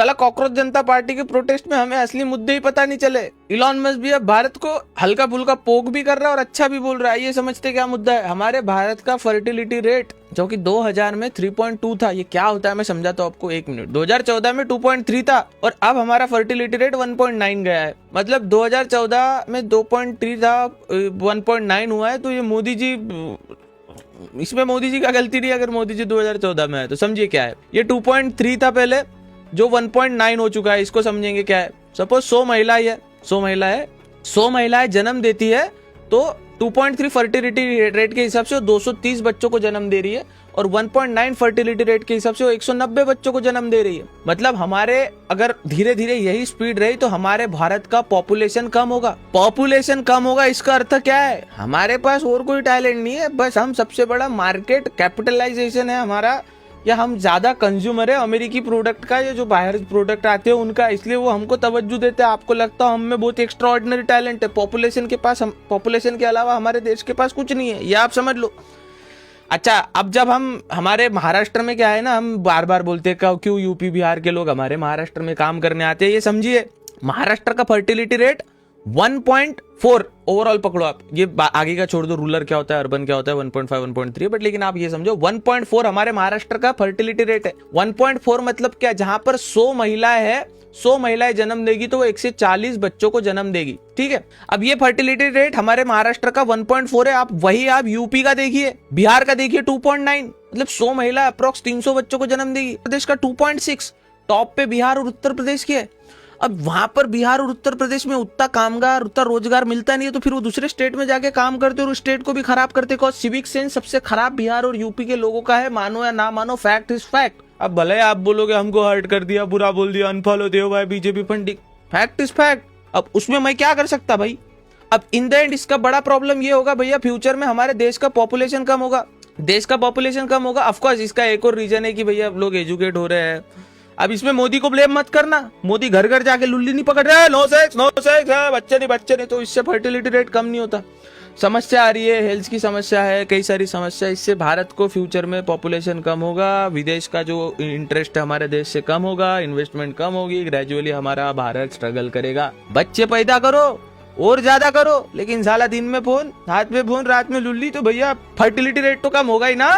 साला कॉकरोच जनता पार्टी के प्रोटेस्ट में हमें असली मुद्दे ही पता नहीं चले। इलॉन मस्क भी अब भारत को हल्का फुल्का पोक भी कर रहा है और अच्छा भी बोल रहा है। ये समझते क्या मुद्दा है? हमारे भारत का फर्टिलिटी रेट जो कि 2000 में 3.2 था, ये क्या होता है मैं समझाता हूँ आपको, 1 मिनट। 2014 में 2.3 था और अब हमारा फर्टिलिटी रेट 1.9 गया है। मतलब 2014 में 2.3 था, 1.9 हुआ है। तो ये मोदी जी, इसमें मोदी जी का गलती नहीं। अगर मोदी जी 2014 में है तो समझिए क्या है, ये 2.3 था पहले, जो 1.9 हो चुका है। इसको समझेंगे क्या है। सपोज 100 महिला है, 100 महिलाएं जन्म देती है तो 2.3 फर्टिलिटी रेट के हिसाब से वो 230 बच्चों को जन्म दे रही है और 1.9 फर्टिलिटी रेट के हिसाब से वो 190 बच्चों को जन्म दे रही है। मतलब हमारे अगर धीरे धीरे यही स्पीड रही तो हमारे भारत का पॉपुलेशन कम होगा। पॉपुलेशन कम होगा इसका अर्थ क्या है? हमारे पास और कोई टैलेंट नहीं है, बस हम सबसे बड़ा मार्केट कैपिटलाइजेशन है हमारा, या हम ज्यादा कंज्यूमर है अमेरिकी प्रोडक्ट का, या जो बाहर प्रोडक्ट आते हैं उनका, इसलिए वो हमको तवज्जो देते हैं। आपको लगता है हम में बहुत एक्स्ट्रा ऑर्डिनरी टैलेंट है। पॉपुलेशन के पास, पॉपुलेशन के अलावा हमारे देश के पास कुछ नहीं है, ये आप समझ लो। अच्छा, अब जब हम हमारे महाराष्ट्र में क्या है ना, हम बार बार बोलते हैं क्यों यूपी बिहार के लोग हमारे महाराष्ट्र में काम करने आते हैं। ये समझिए, महाराष्ट्र का फर्टिलिटी रेट 1.4 ओवरऑल पकड़ो आप, ये आगे का छोड़ दो, रूरल क्या होता है अर्बन क्या होता है, 1.5 1.3, बट लेकिन आप ये समझो 1.4 हमारे महाराष्ट्र का फर्टिलिटी रेट है। 1.4 मतलब क्या? जहां पर 100 महिलाएं है, 100 महिलाएं जन्म देगी तो वो 140 बच्चों को जन्म देगी। ठीक है, अब ये फर्टिलिटी रेट हमारे महाराष्ट्र का 1.4 है। आप यूपी का देखिए, बिहार का देखिए 2.9, मतलब 100 महिला अप्रोक्स 300 बच्चों को जन्म देगी। प्रदेश का 2.6, टॉप पे बिहार और उत्तर प्रदेश की है। अब वहां पर बिहार और उत्तर प्रदेश में उतना कामगार, उतना रोजगार मिलता नहीं है, तो फिर वो दूसरे स्टेट में जाके काम करते और उस स्टेट को भी खराब करते। कॉज सिविक सेंस सबसे खराब बिहार और यूपी के लोगों का है, मानो या ना मानो, फैक्ट इज फैक्ट। अब भले आप बोलोगे हमको हर्ट कर दिया, बुरा बोल दिया, अनफॉलो देव भाई BJP funding, fact is fact. अब उसमें मैं क्या कर सकता भाई? अब इन द एंड इसका बड़ा प्रॉब्लम ये होगा भैया, फ्यूचर में हमारे देश का पॉपुलेशन कम होगा, देश का पॉपुलेशन कम होगा। ऑफकोर्स इसका एक और रीजन है कि भैया लोग एजुकेट हो रहे हैं। अब इसमें मोदी को ब्लेम मत करना, मोदी घर घर जाके लुल्ली नहीं पकड़ रहा है, नो सेक्स बच्चे नहीं, तो इससे फर्टिलिटी रेट कम नहीं होता। समस्या आ रही है, हेल्थ की समस्या है, कई सारी समस्या। इससे भारत को फ्यूचर में पॉपुलेशन कम होगा, विदेश का जो इंटरेस्ट है हमारे देश से कम होगा, इन्वेस्टमेंट कम होगी, ग्रेजुअली हमारा भारत स्ट्रगल करेगा। बच्चे पैदा करो और ज्यादा करो, लेकिन साला दिन में फोन, हाथ में फोन, रात में लुल्ली, तो भैया फर्टिलिटी रेट तो कम होगा ही ना।